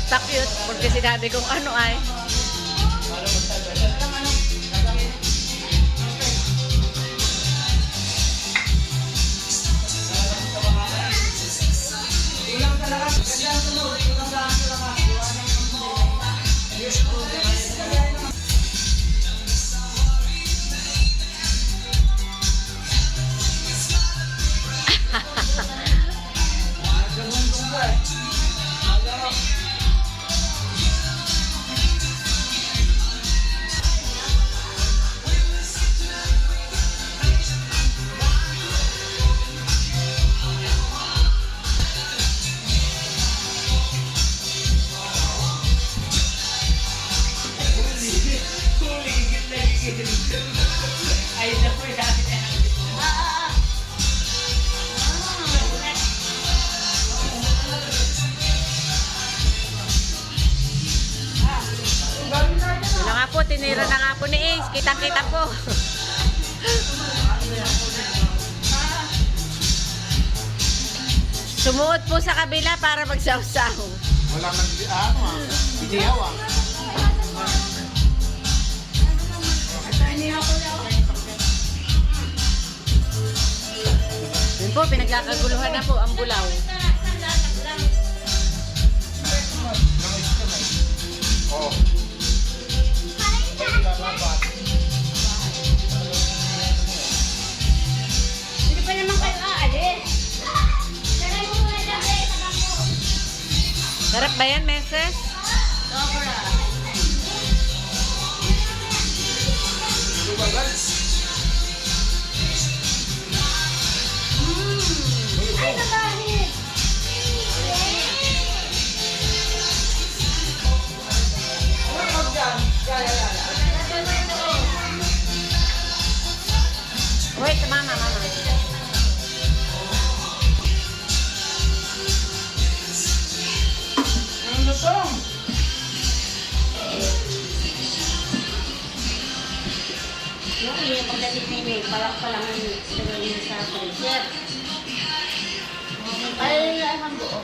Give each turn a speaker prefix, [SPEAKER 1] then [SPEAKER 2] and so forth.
[SPEAKER 1] Pa-cute. Porque sinabi kong ano ay. Wala nga po, tinira na nga po ni Ace. Kitang-kita po. Sumuot po sa kabila para magsaw-saw.
[SPEAKER 2] Walang bitiyaw ah.
[SPEAKER 1] Yun po, pinagkakaguluhan na po ang bulaw.
[SPEAKER 2] Oh.
[SPEAKER 3] Hindi pa naman kayo aalis. Lagay mo muna dyan,
[SPEAKER 1] Sarap ba yan, Meses?
[SPEAKER 3] Sobra. Ay, kabahit.
[SPEAKER 1] Wait, mama.
[SPEAKER 3] Yung pagdating ni May, palang yung sa freezer. Ay, ang buo.